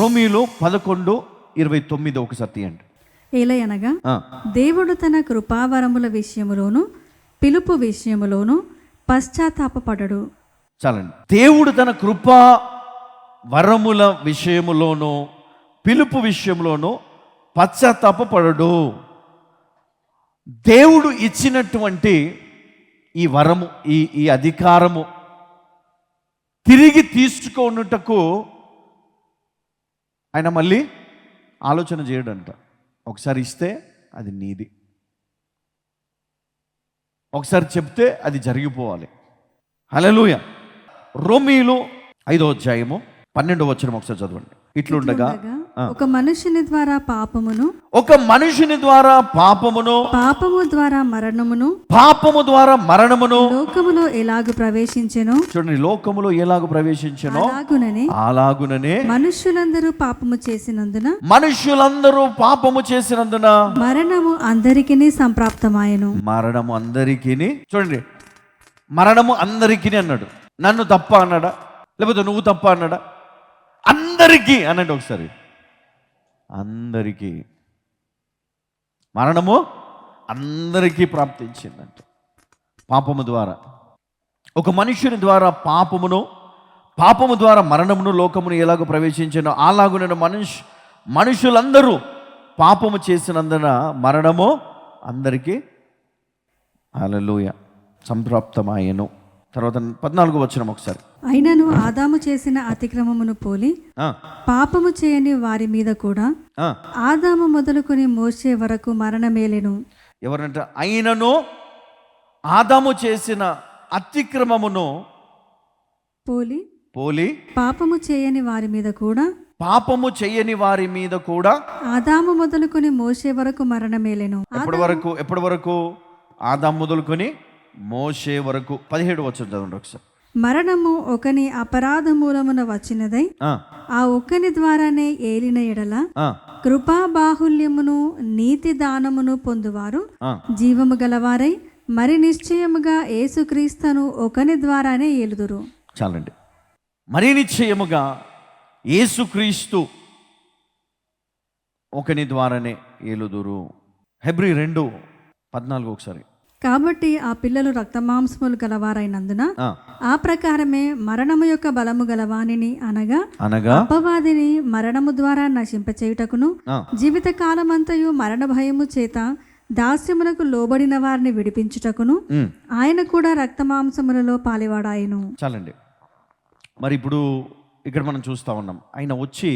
రోమీలో 11:29 ఒకసారి తీయండి. ఏలయనగా దేవుడు తన కృపావరముల విషయములోను పిలుపు విషయములోను పశ్చాత్తాపపడడు. చాలండి. దేవుడు తన కృపా వరముల విషయములోను పిలుపు విషయంలోను పశ్చాత్తాపపడడు. దేవుడు ఇచ్చినటువంటి ఈ వరము, ఈ అధికారము తిరిగి తీసుకొనుటకు ఆయన మళ్ళీ ఆలోచన చేయడంట. ఒకసారి ఇస్తే అది నీది, ఒకసారి చెప్తే అది జరిగిపోవాలి. హల్లెలూయా. రోమీలు 5వ అధ్యాయము 12వ వచనం ఒకసారి చదవండి. ఇట్లుండగా ఒక మనుషుని ద్వారా పాపమును, ఒక మనుషుని ద్వారా పాపమును, పాపము ద్వారా మరణమును, పాపము ద్వారా మరణమును లోకములో ఎలాగు ప్రవేశించెనో, చూడండి, లోకములో ఎలాగు ప్రవేశించెనో అలాగుననే మనుష్యులందరూ పాపము చేసినందున మరణము అందరికిని సంప్రాప్తమాయెను. మరణము అందరికిని, చూడండి, మరణము అందరికిని అన్నాడు. నన్ను తప్ప అన్నాడా, లేకపోతే నువ్వు తప్ప అన్నాడా? అందరికీ అనండి ఒకసారి. అందరికీ మరణము అందరికీ ప్రాప్తించిందంట పాపము ద్వారా. ఒక మనుష్యుని ద్వారా పాపమును, పాపము ద్వారా మరణమును లోకమును ఎలాగో ప్రవేశించానో అలాగున మనుషులందరూ పాపము చేసినందున మరణము అందరికీ హల్లెలూయా సంప్రాప్తమాయెను. తర్వాత 14వ వచనం ఒకసారి. అయినను ఆదాము చేసిన అతిక్రమమును పోలి పాపము చేయని వారి మీద కూడా ఆదాము మొదలుకొని మోసే వరకు మరణమేలెను. ఎవరంట? అయినను ఆదాము చేసిన అతిక్రమమును పోలి పాపము చేయని వారి మీద కూడా, పాపము చేయని వారి మీద కూడా ఆదాము మొదలుకొని మోసే వరకు మరణమేలెను. ఎప్పటి వరకు? ఆదాము మొదలుకొని మోసే వరకు. 17వ వచనం చదవండి ఒకసారి. మరణము ఒకని అపరాధ మూలమున వచ్చినదై ఆ ఒక్కని ద్వారానే ఏలిన ఎడల కృపా బాహుల్యమును నీతి దానమును పొందువారు జీవము గలవారై మరి నిశ్చయముగా యేసుక్రీస్తును ఒకని ద్వారానే ఏలుదురు. చాలండి. మరి నిశ్చయముగా యేసుక్రీస్తు ఒకని ద్వారానే ఏలుదురు. హెబ్రీ 2:14 ఒకసారి. కాబట్టి ఆ పిల్లలు రక్తమాంసములు గలవారైనందున ఆ ప్రకారమే మరణము యొక్క బలము గలవానిని అనగా అపవాదిని మరణము ద్వారా నశింపచేయుటకును జీవిత కాలమంతయు మరణ భయము చేత దాస్యములకు లోబడిన వారిని విడిపించుటకును ఆయన కూడా రక్తమాంసములలో పాలివాడాయను. చాలండి. మరి ఇప్పుడు ఇక్కడ మనం చూస్తా ఉన్నాం, ఆయన వచ్చి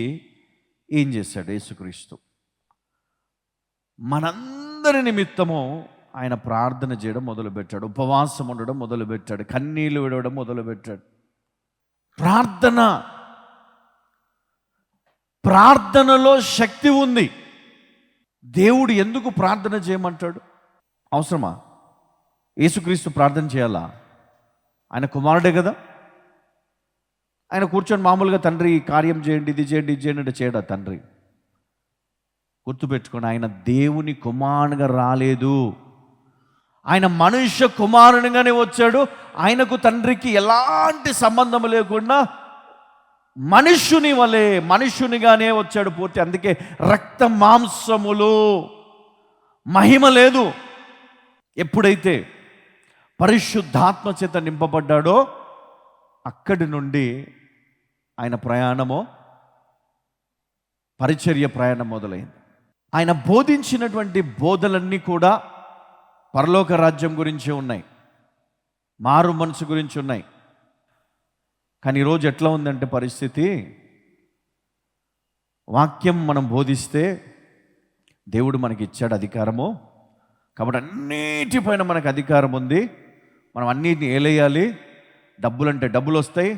ఏం చేశాడు? యేసుక్రీస్తు మనందరి నిమిత్తము ఆయన ప్రార్థన చేయడం మొదలుపెట్టాడు, ఉపవాసం ఉండడం మొదలుపెట్టాడు, కన్నీళ్లు విడవడం మొదలుపెట్టాడు. ప్రార్థనలో శక్తి ఉంది. దేవుడు ఎందుకు ప్రార్థన చేయమంటాడు? అవసరమా? యేసుక్రీస్తు ప్రార్థన చేయాలా? ఆయన కుమారుడే కదా. ఆయన కూర్చొని మామూలుగా తండ్రి ఈ కార్యం చేయండి, ఇది చేయండి, ఇది చేయండి అంటే చేయడా తండ్రి? గుర్తుపెట్టుకోండి, ఆయన దేవుని కుమారునిగా రాలేదు, ఆయన మనుష్య కుమారునిగానే వచ్చాడు. ఆయనకు తండ్రికి ఎలాంటి సంబంధం లేకుండా మనుష్యుని వలె మనుష్యునిగానే వచ్చాడు పూర్తి. అందుకే రక్త మాంసములు, మహిమ లేదు. ఎప్పుడైతే పరిశుద్ధాత్మ చేత నింపబడ్డాడో అక్కడి నుండి ఆయన ప్రయాణము, పరిచర్య ప్రయాణం మొదలైంది. ఆయన బోధించినటువంటి బోధలన్నీ కూడా పరలోక రాజ్యం గురించి ఉన్నాయి, మారు మనసు గురించి ఉన్నాయి. కానీ ఈరోజు ఎట్లా ఉందంటే పరిస్థితి, వాక్యం మనం బోధిస్తే దేవుడు మనకి ఇచ్చాడు అధికారము, కాబట్టి అన్నిటిపైన మనకు అధికారం ఉంది, మనం అన్నిటిని ఏలేయాలి. డబ్బులంటే డబ్బులు వస్తాయి,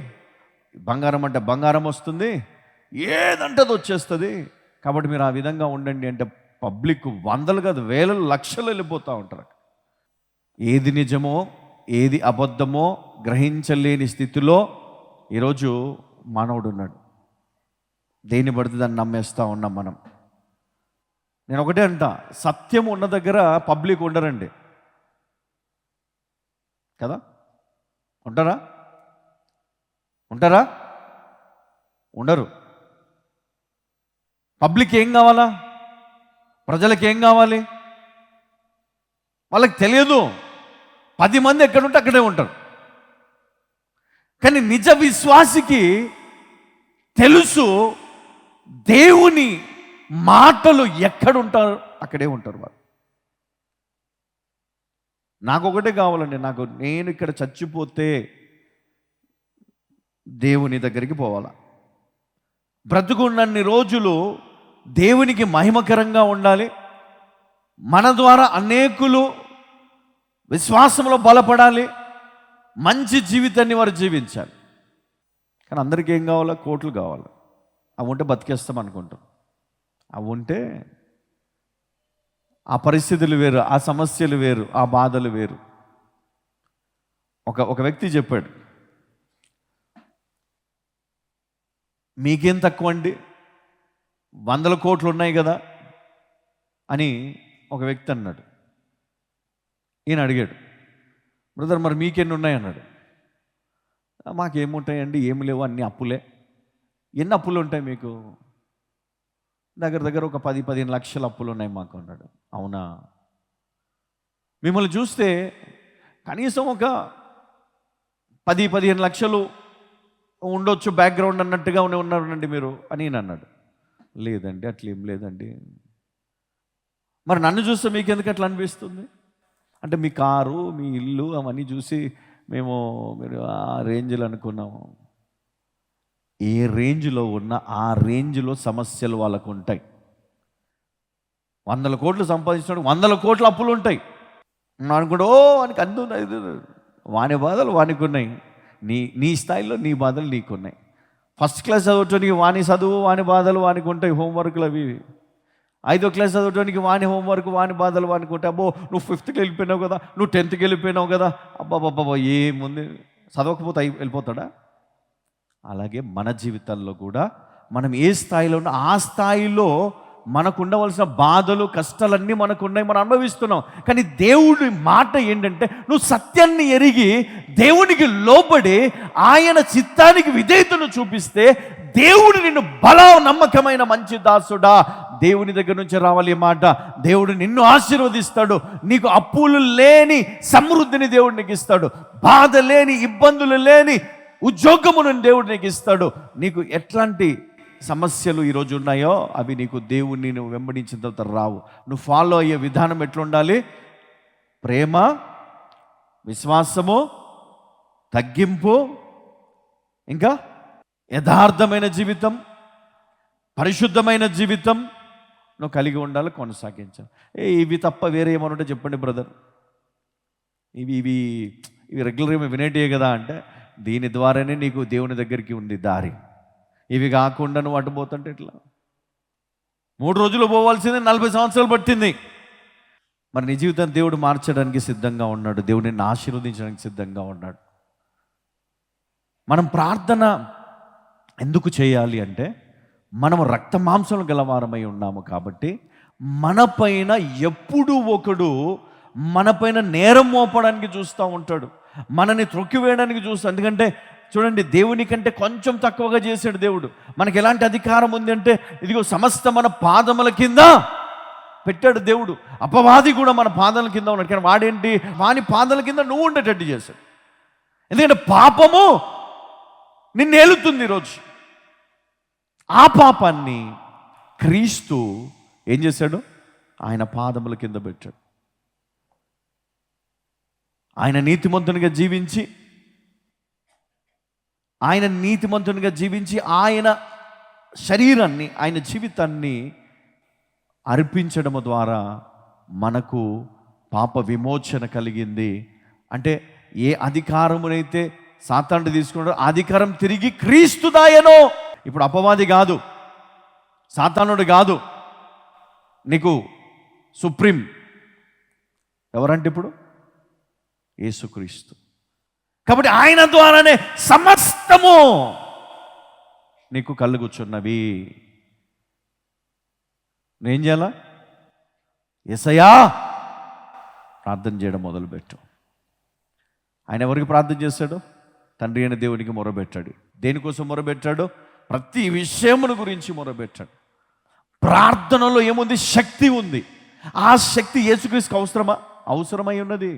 బంగారం అంటే బంగారం వస్తుంది, ఏదంటే అది వచ్చేస్తుంది. కాబట్టి మీరు ఆ విధంగా ఉండండి అంటే పబ్లిక్ వందలు కాదు వేల లక్షలు వెళ్ళిపోతూ ఉంటారు. ఏది నిజమో ఏది అబద్ధమో గ్రహించలేని స్థితిలో ఈరోజు మానవుడు ఉన్నాడు. దేన్ని పడితే దాన్ని నమ్మేస్తూ ఉన్నాం మనం. నేను ఒకటే అంట, సత్యం ఉన్న దగ్గర పబ్లిక్ ఉండరండి కదా. ఉంటారా? ఉండరు. పబ్లిక్ ఏం కావాలా? ప్రజలకు ఏం కావాలి? వాళ్ళకి తెలియదు. 10 మంది ఎక్కడుంటే అక్కడే ఉంటారు. కానీ నిజ విశ్వాసికి తెలుసు, దేవుని మాటలు ఎక్కడుంటారు అక్కడే ఉంటారు వాళ్ళు. నాకు ఒకటే కావాలండి, నేను ఇక్కడ చచ్చిపోతే దేవుని దగ్గరికి పోవాలా. బ్రతుకున్నన్ని రోజులు దేవునికి మహిమకరంగా ఉండాలి. మన ద్వారా అనేకులు విశ్వాసంలో బలపడాలి. మంచి జీవితాన్ని వారు జీవించాలి. కానీ అందరికీ ఏం కావాలా? కోట్లు కావాలి. అవి ఉంటే బతికేస్తాం అనుకుంటాం. అవి ఉంటే ఆ పరిస్థితులు వేరు, ఆ సమస్యలు వేరు, ఆ బాధలు వేరు. ఒక వ్యక్తి చెప్పాడు, మీకేం తక్కువ అండి, 100 కోట్లు ఉన్నాయి కదా అని ఒక వ్యక్తి అన్నాడు. ఈయన అడిగాడు, బ్రదర్ మరి మీకెన్ని ఉన్నాయి అన్నాడు. మాకేముంటాయండి, ఏమి లేవు, అన్ని అప్పులే. ఎన్ని అప్పులు ఉంటాయి మీకు? దగ్గర ఒక 10-15 లక్షల అప్పులు ఉన్నాయి మాకు అన్నాడు. అవునా? మిమ్మల్ని చూస్తే కనీసం ఒక 10-15 లక్షలు ఉండొచ్చు బ్యాక్గ్రౌండ్ అన్నట్టుగా ఉన్నారండి మీరు అని నేను అన్నాడు. లేదండి, అట్లేం లేదండి. మరి నన్ను చూస్తే మీకు ఎందుకు అట్లా అనిపిస్తుంది అంటే, మీ కారు, మీ ఇల్లు అవన్నీ చూసి మీరు ఆ రేంజ్లో అనుకున్నాము. ఏ రేంజ్లో ఉన్నా ఆ రేంజ్లో సమస్యలు వాళ్ళకు ఉంటాయి. 100 కోట్లు సంపాదించినాడు, 100 కోట్ల అప్పులు ఉంటాయి. అనుకుంటే వానికి అందు వాని బాధలు వానికి ఉన్నాయి, నీ స్థాయిలో నీ బాధలు నీకున్నాయి. ఫస్ట్ క్లాస్ చదవటానికి వాని చదువు, వాని బాధలు వానికి ఉంటాయి, హోంవర్క్లు అవి. 5వ క్లాస్ చదవటానికి వాని హోంవర్క్, వాని బాధలు వానికి ఉంటాయి. అబ్బో నువ్వు 5th వెళ్ళిపోయినావు కదా, నువ్వు 10th వెళ్ళిపోయినావు కదా, అబ్బాబ్బాబ్బా ఏముంది, చదవకపోతే వెళ్ళిపోతాడా? అలాగే మన జీవితాల్లో కూడా మనం ఏ స్థాయిలో ఉన్నా ఆ స్థాయిలో మనకు ఉండవలసిన బాధలు, కష్టాలన్నీ మనకున్నాయి, మనం అనుభవిస్తున్నాం. కానీ దేవుడి మాట ఏంటంటే, నువ్వు సత్యాన్ని ఎరిగి దేవునికి లోబడి ఆయన చిత్తానికి విధేయతను చూపిస్తే దేవుడు నిన్ను నమ్మకమైన మంచి దాసుడా, దేవుని దగ్గర నుంచి రావాలి ఈ మాట. దేవుడు నిన్ను ఆశీర్వదిస్తాడు. నీకు అప్పులు లేని సమృద్ధిని దేవుడు నీకు ఇస్తాడు. బాధ లేని, ఇబ్బందులు లేని ఉద్యోగమును దేవుడు నీకు ఇస్తాడు. నీకు ఎట్లాంటి సమస్యలు ఈరోజు ఉన్నాయో అవి నీకు దేవుడిని నువ్వు వెంబడించిన తర్వాత రావు. నువ్వు ఫాలో అయ్యే విధానం ఎట్లుండాలి? ప్రేమ, విశ్వాసము, తగ్గింపు, ఇంకా యథార్థమైన జీవితం, పరిశుద్ధమైన జీవితం నువ్వు కలిగి ఉండాలి, కొనసాగించాలి. ఇవి తప్ప వేరే ఏమన్నా ఉంటే చెప్పండి బ్రదర్. ఇవి రెగ్యులర్గా వినేటియే కదా అంటే, దీని ద్వారానే నీకు దేవుని దగ్గరికి ఉంది దారి. ఇవి కాకుండా నువ్వు అటు పోతుంటే ఎట్లా? 3 రోజులు పోవాల్సిందే 40 సంవత్సరాలు పట్టింది. మరి నీ జీవితాన్ని దేవుడు మార్చడానికి సిద్ధంగా ఉన్నాడు. దేవుడిని ఆశీర్వదించడానికి సిద్ధంగా ఉన్నాడు. మనం ప్రార్థన ఎందుకు చేయాలి అంటే, మనం రక్త మాంసం గలవారమై ఉన్నాము కాబట్టి మనపైన ఎప్పుడూ ఒకడు మనపైన నేరం మోపడానికి చూస్తూ ఉంటాడు, మనని త్రొక్కివేయడానికి చూస్తాడు. ఎందుకంటే చూడండి, దేవుని కంటే కొంచెం తక్కువగా చేశాడు దేవుడు. మనకి ఎలాంటి అధికారం ఉంది అంటే, ఇదిగో సమస్త మన పాదముల కింద పెట్టాడు దేవుడు. అపవాది కూడా మన పాదాల కింద ఉన్నాడు. కానీ వాడేంటి, వాని పాదాల కింద నువ్వు ఉండేటట్టు చేశాడు. ఎందుకంటే పాపము నిన్ను ఏలుతుంది ఈరోజు. ఆ పాపాన్ని క్రీస్తు ఏం చేశాడు? ఆయన పాదముల కింద పెట్టాడు. ఆయన నీతిమంతునిగా జీవించి ఆయన శరీరాన్ని, ఆయన జీవితాన్ని అర్పించడం ద్వారా మనకు పాప విమోచన కలిగింది. అంటే ఏ అధికారమునైతే సాతానుడు తీసుకున్నాడో అధికారం తిరిగి క్రీస్తు దాయనో. ఇప్పుడు అపవాది కాదు, సాతానుడు కాదు, నీకు సుప్రీం ఎవరంటే ఇప్పుడు యేసుక్రీస్తు. కాబట్టి ఆయన ద్వారానే సమస్తము నీకు కలుగుచున్నవి. నేనేం చేయాలా? యేసయ్యా ప్రార్థన చేయడం మొదలుపెట్టు. ఆయన ఎవరికి ప్రార్థన చేశాడు? తండ్రి అయిన దేవునికి మొరబెట్టాడు. దేనికోసం మొరబెట్టాడు? ప్రతి విషయమును గురించి మొరబెట్టాడు. ప్రార్థనలో ఏముంది? శక్తి ఉంది. ఆ శక్తి యేసుక్రీస్తుకి అవసరమై ఉన్నది.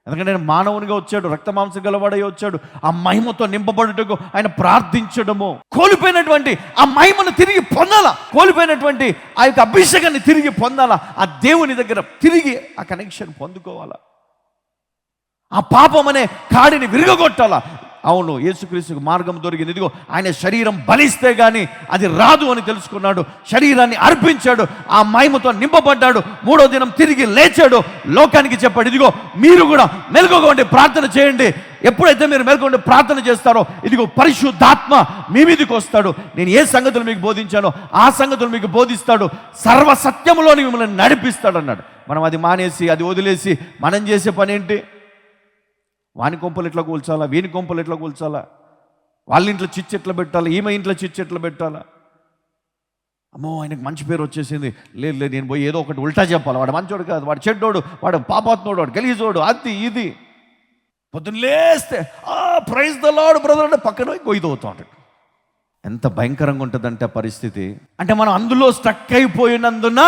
ఎందుకంటే ఆయన మానవునిగా వచ్చాడు, రక్త మాంసం గలవాడై వచ్చాడు. ఆ మహిమతో నింపబడుటకు ఆయన ప్రార్థించడము, కోల్పోయినటువంటి ఆ మహిమను తిరిగి పొందాలా, కోల్పోయినటువంటి ఆ యొక్క అభిషేకాన్ని తిరిగి పొందాలా, ఆ దేవుని దగ్గర తిరిగి ఆ కనెక్షన్ పొందుకోవాలా, ఆ పాపం అనే కాడిని విరగొట్టాలా. అవును, యేసుక్రీస్తుకు మార్గం దొరికింది. ఇదిగో ఆయన శరీరం బలిస్తే కానీ అది రాదు అని తెలుసుకున్నాడు. శరీరాన్ని అర్పించాడు, ఆ మహిమతో నింపబడ్డాడు. 3వ దినం తిరిగి లేచాడు, లోకానికి చెప్పాడు, ఇదిగో మీరు కూడా మెలకువగా ప్రార్థన చేయండి. ఎప్పుడైతే మీరు మెలకువగా ప్రార్థన చేస్తారో ఇదిగో పరిశుద్ధాత్మ మీ మీదకి వస్తాడు. నేను ఏ సంగతులు మీకు బోధించానో ఆ సంగతులు మీకు బోధిస్తాడు, సర్వసత్యములోని మిమ్మల్ని నడిపిస్తాడు అన్నాడు. మనం అది మానేసి అది వదిలేసి మనం చేసే పని ఏంటి? వాని కొంపలు ఎట్లా కూల్చాలా, వీని కొంపలు ఎట్లా కూల్చాలా, వాళ్ళ ఇంట్లో చిచ్చు ఎట్లా పెట్టాలా, ఈమె ఇంట్లో చిచ్చు ఎట్లా పెట్టాలా. అమ్మో ఆయనకు మంచి పేరు వచ్చేసింది, లేదు నేను పోయి ఏదో ఒకటి ఉల్టా చెప్పాలి, వాడు మంచోడు కాదు, వాడు చెడ్డోడు, వాడు పాపాత్ముడు, వాడు గలీజోడు, అది ఇది. పొద్దున్న లేస్తే ప్రైజ్ ద లార్డ్ బ్రదర్ అంటే పక్కన గొయ్యిదవుతూ ఉంటాడు. ఎంత భయంకరంగా ఉంటుందంటే పరిస్థితి. అంటే మనం అందులో స్ట్రక్ అయిపోయినందున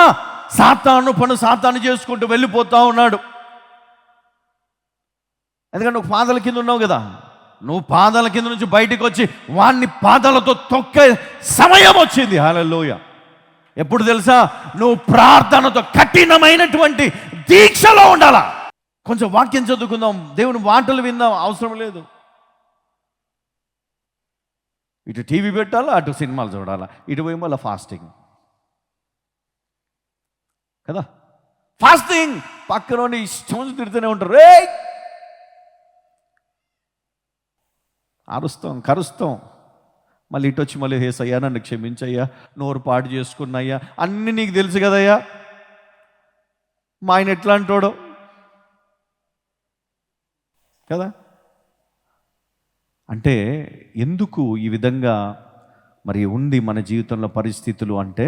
సాతాను చేసుకుంటూ వెళ్ళిపోతూ ఉన్నాడు. ఎందుకంటే నువ్వు పాదాల కింద ఉన్నావు కదా, నువ్వు పాదాల కింద నుంచి బయటికి వచ్చి వాణ్ణి పాదాలతో తొక్కే సమయం వచ్చింది. హల్లెలూయా. ఎప్పుడు తెలుసా? నువ్వు ప్రార్థనతో కఠినమైనటువంటి దీక్షలో ఉండాలా. కొంచెం వాక్యం చదువుకుందాం, దేవుని మాటలు విందాం, అవసరం లేదు. ఇటు టీవీ పెట్టాలా, అటు సినిమాలు చూడాలా, ఇటు పోయి మళ్ళీ ఫాస్టింగ్ కదా. ఫాస్టింగ్ పక్కన ఇష్టం తిడుతూనే ఉంటారు, రే అరుస్తాం, కరుస్తాం. మళ్ళీ ఇటు వచ్చి మళ్ళీ హేసయ్యా నన్ను క్షమించయ్యా, నోరు పాటు చేసుకున్నాయ్యా, అన్నీ నీకు తెలుసు కదయ్యా, మా ఆయన ఎట్లా అంటాడో కదా. అంటే ఎందుకు ఈ విధంగా మరి ఉంది మన జీవితంలో పరిస్థితులు అంటే,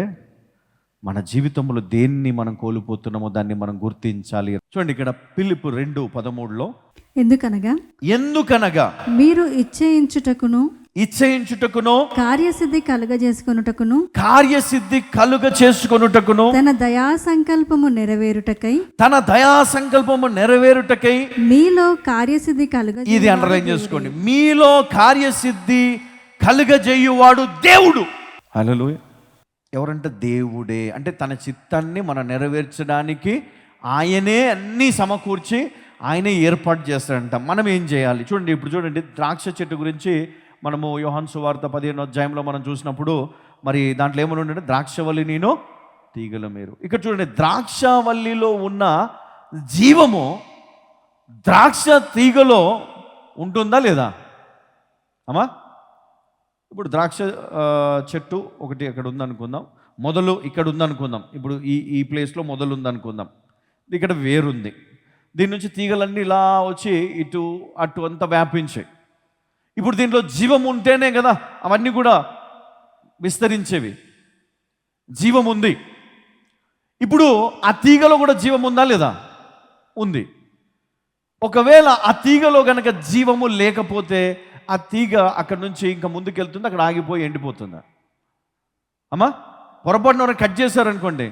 మన జీవితంలో దేన్ని మనం కోల్పోతున్నామో దాన్ని మనం గుర్తించాలి. చూడండి ఇక్కడ ఫిలిప్పు 2:13 ఎందుకనగా మీరు ఇచ్చేయించుటకును కార్యసిద్ధి కలుగ చేసుకొనుటకును తన దయా సంకల్పము నెరవేరుటకై మీలో కార్యసిద్ధి ఇది అండర్లైన్ చేసుకోండి, మీలో కార్యసిద్ధి కలుగజేయువాడు దేవుడు. హల్లెలూయా. ఎవరంటే దేవుడే. అంటే తన చిత్తాన్ని మనం నెరవేర్చడానికి ఆయనే అన్నీ సమకూర్చి ఆయనే ఏర్పాటు చేస్తాడంట. మనం ఏం చేయాలి? చూడండి, ఇప్పుడు చూడండి, ద్రాక్ష చెట్టు గురించి మనము యోహాను సువార్త 15వ అధ్యాయంలో మనం చూసినప్పుడు మరి దాంట్లో ఏమని ఉండంటే, ద్రాక్షవల్లి నేను తీగల మీరు. ఇక్కడ చూడండి, ద్రాక్షవల్లిలో ఉన్న జీవము ద్రాక్ష తీగలో ఉంటుందా లేదా అమ్మా? ఇప్పుడు ద్రాక్ష చెట్టు ఒకటి అక్కడ ఉందనుకుందాం, మొదలు ఇక్కడ ఉందనుకుందాం. ఇప్పుడు ఈ ప్లేస్లో మొదలు ఉందనుకుందాం, ఇక్కడ వేరుంది. దీని నుంచి తీగలన్నీ ఇలా వచ్చి ఇటు అటు అంతా వ్యాపించాయి. ఇప్పుడు దీంట్లో జీవం ఉంటేనే కదా అవన్నీ కూడా విస్తరించేవి. జీవం ఉంది. ఇప్పుడు ఆ తీగలో కూడా జీవం ఉందా లేదా? ఉంది. ఒకవేళ ఆ తీగలో కనుక జీవము లేకపోతే ఆ తీగ అక్కడ నుంచి ఇంకా ముందుకెళ్తుంది, అక్కడ ఆగిపోయి ఎండిపోతుందా అమ్మా? పొరపాటున కట్ చేశారనుకోండి,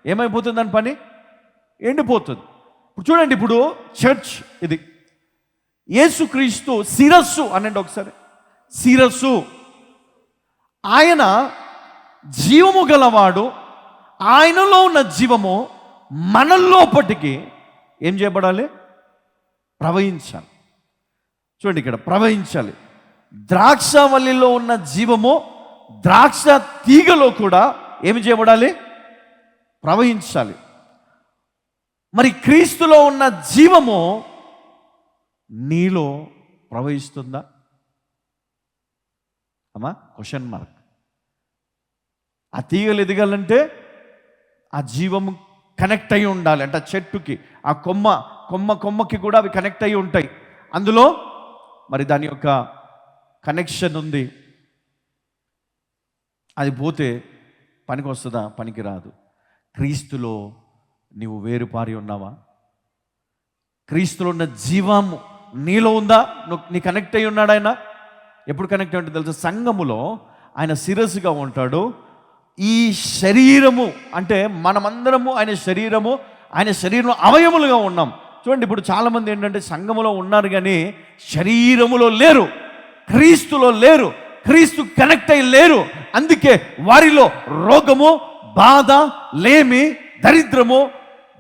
ఏమైపోతుంది దాని పని? ఎండిపోతుంది. ఇప్పుడు చూడండి, ఇప్పుడు చర్చ్ ఇది యేసుక్రీస్తు శిరస్సు అనండి ఒకసారి. శిరస్సు ఆయన జీవము గలవాడు. ఆయనలో ఉన్న జీవము మనలోపటికి ఏం చేయబడాలి? ప్రవహించాలి. చూడండి, ఇక్కడ ప్రవహించాలి. ద్రాక్షవల్లిలో ఉన్న జీవము ద్రాక్ష తీగలో కూడా ఏమి చేయబడాలి? ప్రవహించాలి. మరి క్రీస్తులో ఉన్న జీవము నీలో ప్రవహిస్తుందా అమ్మా? Question mark. ఆ తీగలు ఎదగాలంటే ఆ జీవము కనెక్ట్ అయి ఉండాలి. అంటే ఆ చెట్టుకి, ఆ కొమ్మకి కూడా అవి కనెక్ట్ అయి ఉంటాయి. అందులో మరి దాని యొక్క కనెక్షన్ ఉంది. అది పోతే పనికి వస్తుందా? పనికి రాదు. క్రీస్తులో నీవు వేరుపారి ఉన్నావా? క్రీస్తులో ఉన్న జీవము నీలో ఉందా? నీ కనెక్ట్ అయి ఉన్నాడు ఆయన. ఎప్పుడు కనెక్ట్ అయి ఉంటుంది తెలుసా? సంఘములో ఆయన శిరస్సుగా ఉంటాడు. ఈ శరీరము అంటే మనమందరము ఆయన శరీరం అవయములుగా ఉన్నాం. చూడండి, ఇప్పుడు చాలామంది ఏంటంటే సంఘములో ఉన్నారు కానీ శరీరములో లేరు, క్రీస్తులో లేరు, క్రీస్తు కనెక్ట్ అయి లేరు. అందుకే వారిలో రోగము, బాధ, లేమి, దరిద్రము,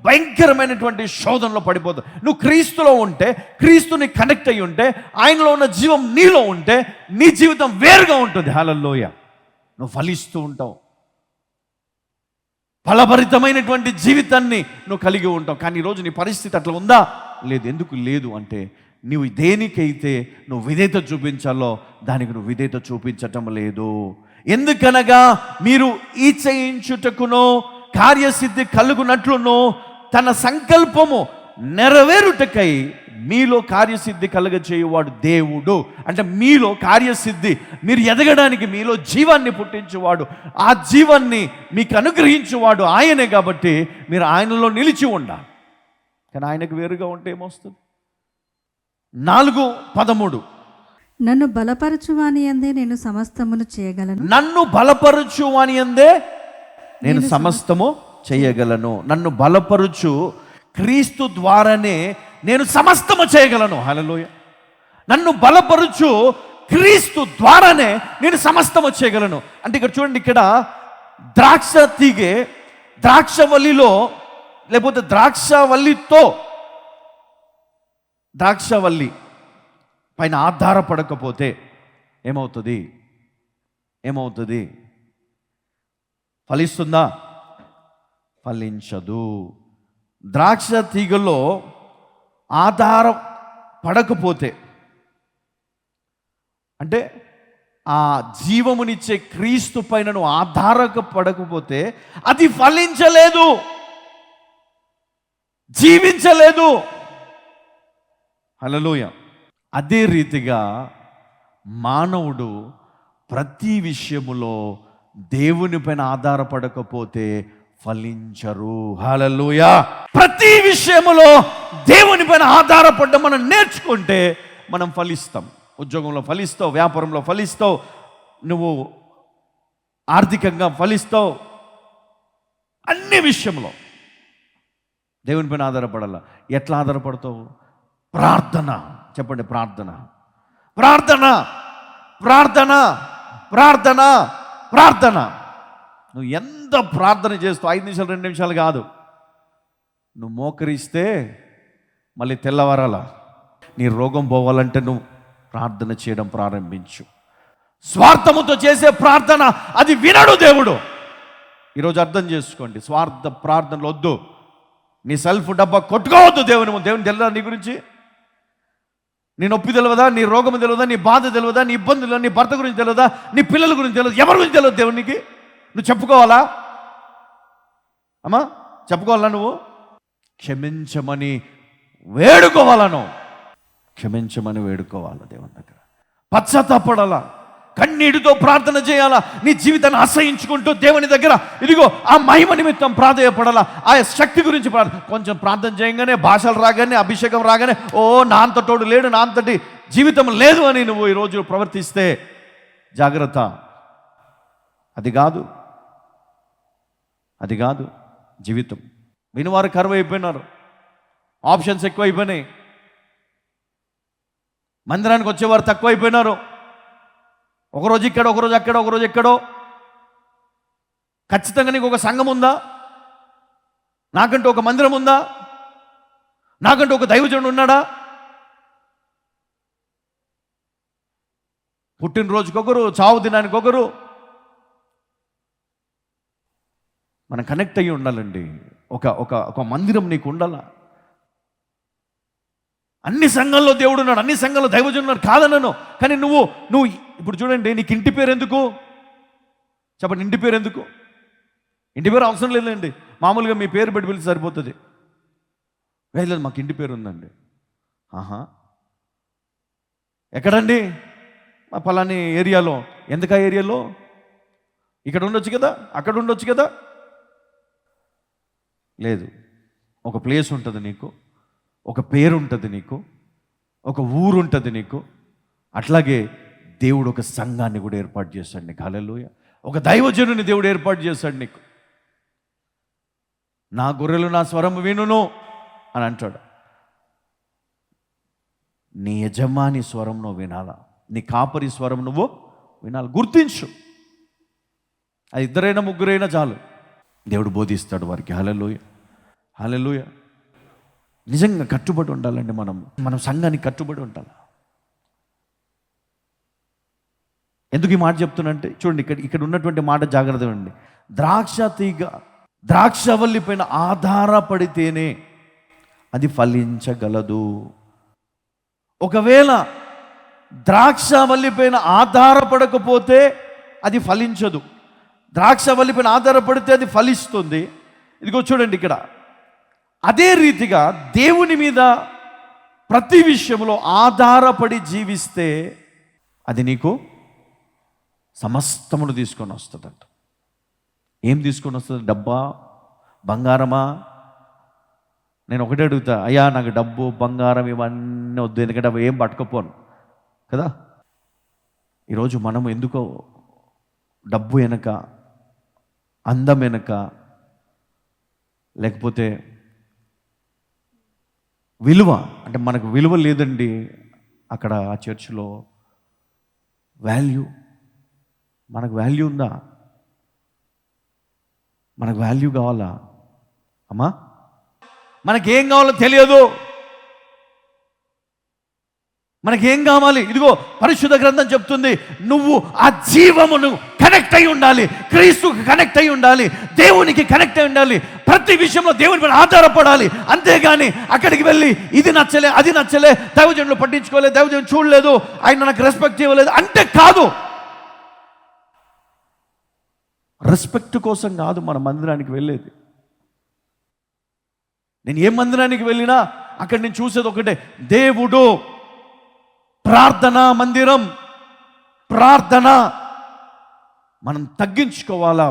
భయంకరమైనటువంటి శోధనలో పడిపోతుంది. నువ్వు క్రీస్తులో ఉంటే, క్రీస్తుని కనెక్ట్ అయి ఉంటే, ఆయనలో ఉన్న జీవం నీలో ఉంటే నీ జీవితం వేరుగా ఉంటుంది. హల్లెలూయ. నువ్వు ఫలిస్తూ ఉంటావు, ఫలభరితమైనటువంటి జీవితాన్ని నువ్వు కలిగి ఉంటావు. కానీ ఈరోజు నీ పరిస్థితి అట్లా ఉందా? లేదు. ఎందుకు లేదు అంటే నువ్వు దేనికైతే నువ్వు విధేయత చూపించాలో దానికి నువ్వు విధేయత చూపించటం లేదు. ఎందుకనగా మీరు ఈచయించుటకునో కార్యసిద్ధి కలుగునట్లునో తన సంకల్పము నెరవేరుటకై మీలో కార్యసిద్ధి కలుగచేయువాడు దేవుడు. అంటే మీలో కార్యసిద్ధి, మీరు ఎదగడానికి మీలో జీవాన్ని పుట్టించువాడు, ఆ జీవాన్ని మీకు అనుగ్రహించువాడు ఆయనే. కాబట్టి మీరు ఆయనలో నిలిచి ఉండాలి. కానీ ఆయనకు వేరుగా ఉంటే ఏమొస్తుంది? 4:13 నన్ను బలపరచువాని యందే నేను సమస్తమును చేయగలను. నన్ను బలపరచువాని యందే నేను సమస్తము చేయగలను. నన్ను బలపరచు క్రీస్తు ద్వారానే నేను సమస్తము చేయగలను. హల్లెలూయ. నన్ను బలపరచు క్రీస్తు ద్వారానే నేను సమస్తము చేయగలను. అంటే ఇక్కడ చూడండి, ఇక్కడ ద్రాక్ష తీగె ద్రాక్షవల్లిలో లేకపోతే ద్రాక్షవల్లితో ద్రాక్షవల్లి పైన ఆధారపడకపోతే ఏమవుతుంది? ఫలిస్తుందా? ఫలించదు. ద్రాక్ష తీగలో ఆధారపడకపోతే అంటే ఆ జీవమునిచ్చే క్రీస్తు పైన నువ్వు ఆధారపడకపోతే అది ఫలించలేదు, జీవించలేదు. హల్లెలూయ. అదే రీతిగా మానవుడు ప్రతి విషయములో దేవుని పైన ఆధారపడకపోతే ఫలించరు. హల్లెలూయ. ప్రతి విషయములో దేవుని పైన ఆధారపడడం మనం నేర్చుకుంటే మనం ఫలిస్తాం. ఉద్యోగంలో ఫలిస్తావు, వ్యాపారంలో ఫలిస్తావు, నువ్వు ఆర్థికంగా ఫలిస్తావు. అన్ని విషయంలో దేవుని పైన ఆధారపడాల. ఎట్లా ఆధారపడతావు? ప్రార్థన. చెప్పండి, ప్రార్థన, ప్రార్థన, ప్రార్థన, ప్రార్థన, ప్రార్థన. నువ్వు ఎంత ప్రార్థన చేస్తావు? 5 నిమిషాలు 2 నిమిషాలు కాదు. నువ్వు మోకరిస్తే మళ్ళీ తెల్లవారాల. నీ రోగం పోవాలంటే నువ్వు ప్రార్థన చేయడం ప్రారంభించు. స్వార్థముతో చేసే ప్రార్థన అది వినడు దేవుడు. ఈరోజు అర్థం చేసుకోండి, స్వార్థ ప్రార్థనలు వద్దు. నీ సెల్ఫ్ డబ్బా కొట్టుకోవద్దు దేవుని ముందు. దేవుని తెలియదా నీ గురించి? నీ నొప్పి తెలియదా? నీ రోగము తెలియదా? నీ బాధ తెలియదా? నీ ఇబ్బందులు, నీ భర్త గురించి తెలియదా? నీ పిల్లల గురించి తెలియదు? ఎవరి గురించి తెలియదు దేవునికి? నువ్వు చెప్పుకోవాలా? అమ్మా, చెప్పుకోవాలా? నువ్వు క్షమించమని వేడుకోవాలను, క్షమించమని వేడుకోవాలా దేవుని దగ్గర. పశ్చాత్తాపడాలా, కన్నీటితో ప్రార్థన చేయాలా. నీ జీవితాన్ని ఆశ్రయించుకుంటూ దేవుని దగ్గర ఇదిగో ఆ మహిమ నిమిత్తం ప్రాధేయపడాలా. ఆ శక్తి గురించి కొంచెం ప్రార్థన చేయగానే, భాషలు రాగానే, అభిషేకం రాగానే ఓ నా అంతటోడు లేడు, నా అంతటి జీవితం లేదు అని నువ్వు ఈరోజు ప్రవర్తిస్తే జాగ్రత్త. అది కాదు జీవితం. వినివారు కరువైపోయినారు, ఆప్షన్స్ ఎక్కువైపోయినాయి, మందిరానికి వచ్చేవారు తక్కువైపోయినారు. ఒకరోజు ఇక్కడ, ఒకరోజు అక్కడ, ఒకరోజు ఎక్కడో. ఖచ్చితంగా నీకు ఒక సంఘం ఉందా? నాకంటూ ఒక మందిరం ఉందా? నాకంటూ ఒక దైవజనుడు ఉన్నాడా? పుట్టినరోజుకొకరు, చావు దినానికి ఒకరు. మనం కనెక్ట్ అయ్యి ఉండాలండి. ఒక మందిరం నీకు ఉండాలా. అన్ని సంఘాల్లో దేవుడు ఉన్నాడు, అన్ని సంఘాల్లో దైవజనుడు ఉన్నాడు కాదన్నాను. కానీ నువ్వు ఇప్పుడు చూడండి, నీకు ఇంటి పేరు ఎందుకు? చెప్పండి, ఇంటి పేరు ఎందుకు? ఇంటి పేరు అవసరం లేదండి. మామూలుగా మీ పేరు పెట్టి పిలిచి సరిపోతుంది. లేదు, మాకు ఇంటి పేరు ఉందండి. ఆహా, ఎక్కడండి? మా పలాని ఏరియాలో. ఎందుకు ఆ ఏరియాలో? ఇక్కడ ఉండొచ్చు కదా, అక్కడ ఉండొచ్చు కదా. లేదు, ఒక ప్లేస్ ఉంటుంది నీకు, ఒక పేరు ఉంటుంది నీకు, ఒక ఊరు ఉంటుంది నీకు. అట్లాగే దేవుడు ఒక సంఘాన్ని కూడా ఏర్పాటు చేస్తాడు నీకు. హల్లెలూయా. ఒక దైవజనుని దేవుడు ఏర్పాటు చేశాడు నీకు. నా గొర్రెలు నా స్వరం వినును అని అంటాడు. నీ యజమాని స్వరం నువ్వు వినాలా, నీ కాపరి స్వరం నువ్వు వినాలి. గుర్తించు, అది ఇద్దరైనా ముగ్గురైనా చాలు, దేవుడు బోధిస్తాడు వారికి. హల్లెలూయా, హల్లెలూయా. నిజంగా కట్టుబడి ఉండాలండి. మనం సంఘానికి కట్టుబడి ఉండాలి. ఎందుకు ఈ మాట చెప్తున్నంటే చూడండి, ఇక్కడ ఉన్నటువంటి మాట జాగ్రత్త అండి. ద్రాక్ష తీగ ద్రాక్షవల్లి పైన ఆధారపడితేనే అది ఫలించగలదు. ఒకవేళ ద్రాక్షవల్లి పైన ఆధారపడకపోతే అది ఫలించదు. ద్రాక్షవల్లి పైన ఆధారపడితే అది ఫలిస్తుంది. ఇదిగో చూడండి ఇక్కడ, అదే రీతిగా దేవుని మీద ప్రతి విషయంలో ఆధారపడి జీవిస్తే అది నీకు సమస్తమును తీసుకొని వస్తుందంట. ఏం తీసుకొని వస్తుంది? డబ్బా, బంగారమా? నేను ఒకటే అడుగుతా, అయ్యా నాకు డబ్బు బంగారం ఇవన్నీ వద్దు, ఎందుకంటే అవి ఏం పట్టుకపోను కదా. ఈరోజు మనం ఎందుకో డబ్బు వెనక, అందం వెనక, లేకపోతే విలువ, అంటే మనకు విలువ లేదండి అక్కడ ఆ చర్చిలో. వాల్యూ, మనకు వాల్యూ ఉందా? మనకు వాల్యూ కావాలా అమ్మా? మనకేం కావాలో తెలియదు. మనకేం కావాలి? ఇదిగో పరిశుద్ధ గ్రంథం చెప్తుంది, నువ్వు ఆ జీవమును కనెక్ట్ అయి ఉండాలి, క్రీస్తుకు కనెక్ట్ అయి ఉండాలి, దేవునికి కనెక్ట్ అయి ఉండాలి, ప్రతి విషయంలో దేవుని మీద ఆధారపడాలి. అంతేగాని అక్కడికి వెళ్ళి ఇది నచ్చలే, అది నచ్చలే, దైవజనులు పట్టించుకోలేదు, దైవజనులు చూడలేదు, ఆయన నాకు రెస్పెక్ట్ ఇవ్వలేదు అంటే కాదు. రెస్పెక్ట్ కోసం కాదు మన మందిరానికి వెళ్ళేది. నేను ఏ మందిరానికి వెళ్ళినా అక్కడ నేను చూసేది ఒకటే, దేవుడు, ప్రార్థనా మందిరం, ప్రార్థన. మనం తగ్గించుకోవాలా,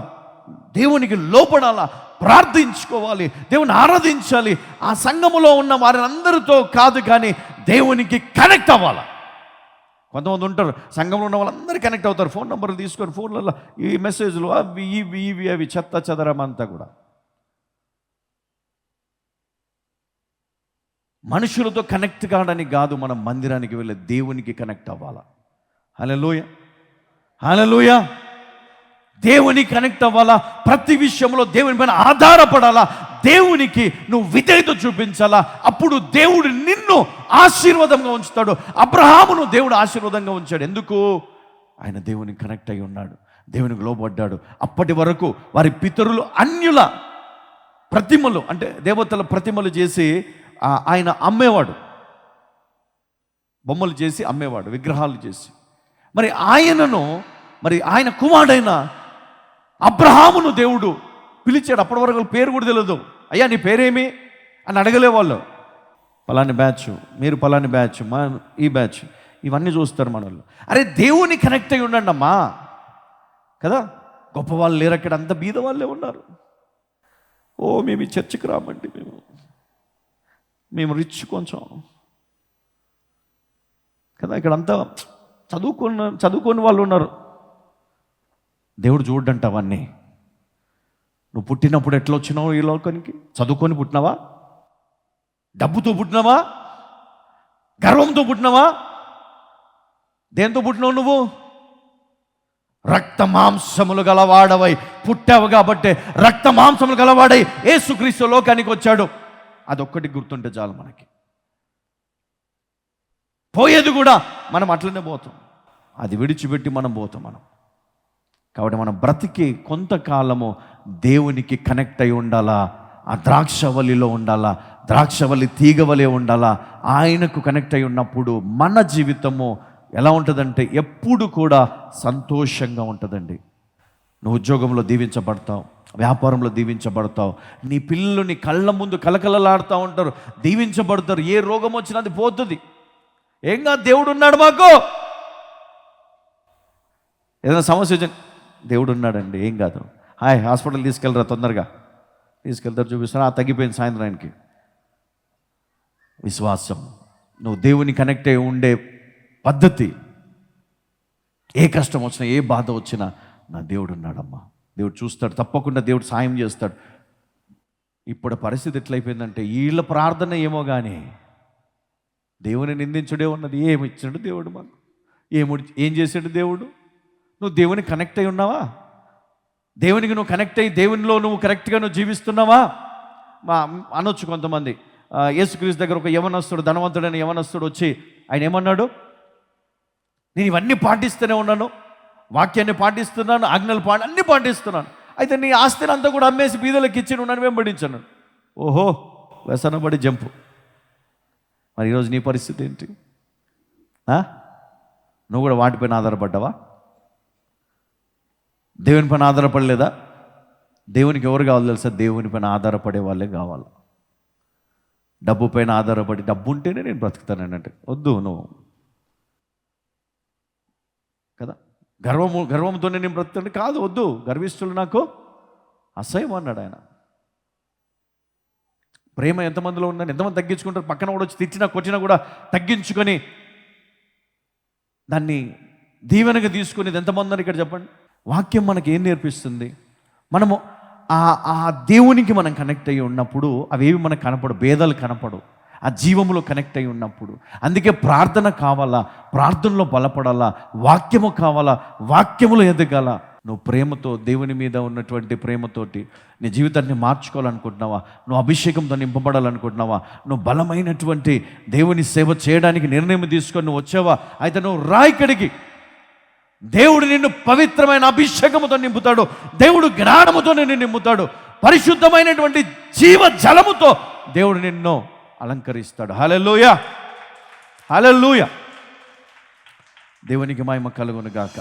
దేవునికి లోపడాలా, ప్రార్థించుకోవాలి, దేవుని ఆరాధించాలి. ఆ సంఘములో ఉన్న వారందరితో కాదు, కానీ దేవునికి కనెక్ట్ అవ్వాలా. కొంతమంది ఉంటారు, సంఘంలో ఉన్న వాళ్ళందరూ కనెక్ట్ అవుతారు, ఫోన్ నెంబర్లు తీసుకొని ఫోన్లలో ఈ మెసేజ్లు అవి ఇవి ఇవి అవి చెత్త చెదరమంతా కూడా. మనుషులతో కనెక్ట్ కావడానికి కాదు మనం మందిరానికి వెళ్ళే, దేవునికి కనెక్ట్ అవ్వాలా. హల్లెలూయా, హల్లెలూయా. దేవునికి కనెక్ట్ అవ్వాలా, ప్రతి విషయంలో దేవుని పైన ఆధారపడాలా, దేవునికి నువ్వు విధేయత చూపించాలా. అప్పుడు దేవుడు నిన్ను ఆశీర్వాదంగా ఉంచుతాడు. అబ్రహామును దేవుడు ఆశీర్వాదంగా ఉంచాడు. ఎందుకు? ఆయన దేవునికి కనెక్ట్ అయి ఉన్నాడు, దేవునికి లోబడ్డాడు. అప్పటి వరకు వారి పితరులు అన్యుల ప్రతిమలు, అంటే దేవతల ప్రతిమలు చేసి ఆయన అమ్మేవాడు, బొమ్మలు చేసి అమ్మేవాడు, విగ్రహాలు చేసి. మరి ఆయన కుమారుడైన అబ్రహామును దేవుడు పిలిచాడు. అప్పటి వరకు పేరు కూడా తెలియదు. అయ్యా నీ పేరేమి అని అడగలే వాళ్ళు. పలాని బ్యాచ్, మీరు పలాని బ్యాచ్, మా ఈ బ్యాచ్, ఇవన్నీ చూస్తారు మన వాళ్ళు. అరే దేవుని కనెక్ట్ అయి ఉండండి అమ్మా కదా. గొప్ప వాళ్ళు లేరు అక్కడ, అంత బీద వాళ్ళే ఉన్నారు. ఓ మేము ఈ చర్చికి రామండి, మేము రిచ్ కొంచెం కదా. ఇక్కడ అంతా చదువుకొని వాళ్ళు ఉన్నారు. దేవుడు చూడంట అవన్నీ. నువ్వు పుట్టినప్పుడు ఎట్లా వచ్చినావు ఈ లోకానికి? చదువుకొని పుట్టినావా? డబ్బుతో పుట్టినావా? గర్వంతో పుట్టినావా? దేంతో పుట్టినావు నువ్వు? రక్త మాంసములు గలవాడవై పుట్టావు కాబట్టి, రక్త మాంసములు గలవాడై యేసుక్రీస్తు లోకానికి వచ్చాడు. అదొక్కటి గుర్తుంటే చాలు మనకి. పోయేది కూడా మనం అట్లనే పోతాం, అది విడిచిపెట్టి మనం పోతాం మనం. కాబట్టి మనం బ్రతికి కొంతకాలము దేవునికి కనెక్ట్ అయి ఉండాలా, ఆ ద్రాక్షవల్లిలో ఉండాలా, ద్రాక్షవల్లి తీగవలే ఉండాలా. ఆయనకు కనెక్ట్ అయి ఉన్నప్పుడు మన జీవితము ఎలా ఉంటుందంటే ఎప్పుడు కూడా సంతోషంగా ఉంటుందండి. నువ్వు ఉద్యోగంలో దీవించబడతావు, వ్యాపారంలో దీవించబడతావు, నీ పిల్లలు నీ కళ్ళ ముందు కలకలలాడుతూ ఉంటారు, దీవించబడతారు. ఏ రోగం వచ్చినా అది పోతుంది. ఏం కాదు, దేవుడు ఉన్నాడు మాకు. ఏదైనా సమస్య వచ్చి దేవుడు ఉన్నాడండి, ఏం కాదు, హాయ్ హాస్పిటల్ తీసుకెళ్ళరా, తొందరగా తీసుకెళ్తారు, చూపిస్తారు, తగ్గిపోయింది సాయంత్రానికి. విశ్వాసం, నువ్వు దేవుని కనెక్ట్ అయి ఉండే పద్ధతి. ఏ కష్టం వచ్చినా, ఏ బాధ వచ్చినా నా దేవుడు ఉన్నాడమ్మా, దేవుడు చూస్తాడు, తప్పకుండా దేవుడు సాయం చేస్తాడు. ఇప్పుడు పరిస్థితి ఎట్లయిపోయిందంటే వీళ్ళ ప్రార్థన ఏమో కానీ దేవుని నిందించుడే ఉన్నది. ఏమి ఇచ్చాడు దేవుడు మాకు? ఏం చేశాడు దేవుడు? నువ్వు దేవునికి కనెక్ట్ అయి ఉన్నావా? దేవునికి నువ్వు కనెక్ట్ అయ్యి దేవునిలో నువ్వు కరెక్ట్గా నువ్వు జీవిస్తున్నావా? అనొచ్చు కొంతమంది. యేసుక్రీస్తు దగ్గర ఒక యవనస్తుడు, ధనవంతుడైన యవనస్తుడు వచ్చి ఆయన ఏమన్నాడు? నేను ఇవన్నీ పాటిస్తూనే ఉన్నాను, వాక్యాన్ని పాటిస్తున్నాను, ఆజ్ఞలు అన్నీ పాటిస్తున్నాను, అయితే నీ ఆస్తిని అంతా కూడా అమ్మేసి బీదలకు ఇచ్చి నువ్వు నన్ను వెంబడించాను. ఓహో, వ్యసనపడి జంపు. మరి ఈరోజు నీ పరిస్థితి ఏంటి? నువ్వు కూడా వాటిపైన ఆధారపడ్డావా? దేవుని పైన ఆధారపడలేదా? దేవునికి ఎవరు కావాలి తెలుసా? దేవుని పైన ఆధారపడే వాళ్ళే కావాలి. డబ్బు పైన ఆధారపడి డబ్బు ఉంటేనే నేను బ్రతుకుతానంటే వద్దు నువ్వు కదా. గర్వంతోనే నేను బ్రతుకుతాను కాదు, వద్దు. గర్విష్ఠులు నాకు అసహ్యం అన్నాడు ఆయన. ప్రేమ ఎంతమందిలో ఉందని ఎంతమంది తగ్గించుకుంటారు? పక్కన కూడా వచ్చి తిట్టినా కొట్టినా కూడా తగ్గించుకొని దాన్ని దీవెనగా తీసుకునేది ఎంతమంది ఇక్కడ చెప్పండి. వాక్యం మనకి ఏం నేర్పిస్తుంది? మనము ఆ దేవునికి మనం కనెక్ట్ అయ్యి ఉన్నప్పుడు అవేవి మనకు కనపడు, భేదాలు కనపడు, ఆ జీవములో కనెక్ట్ అయి ఉన్నప్పుడు. అందుకే ప్రార్థన కావాలా, ప్రార్థనలో బలపడాలా, వాక్యము కావాలా, వాక్యములో ఎదగాల. నువ్వు ప్రేమతో, దేవుని మీద ఉన్నటువంటి ప్రేమతోటి నీ జీవితాన్ని మార్చుకోవాలనుకుంటున్నావా? నువ్వు అభిషేకంతో నింపబడాలనుకుంటున్నావా? నువ్వు బలమైనటువంటి దేవుని సేవ చేయడానికి నిర్ణయం తీసుకొని నువ్వు వచ్చావా? అయితే నువ్వు ఇక్కడికి. దేవుడు నిన్ను పవిత్రమైన అభిషేకముతో నింపుతాడు, దేవుడు జ్ఞానముతో నిన్ను నింపుతాడు, పరిశుద్ధమైనటువంటి జీవ జలముతో దేవుడు నిన్ను అలంకరిస్తాడు. హల్లెలూయా, హల్లెలూయా. దేవునికి మహిమ కలుగును గాక.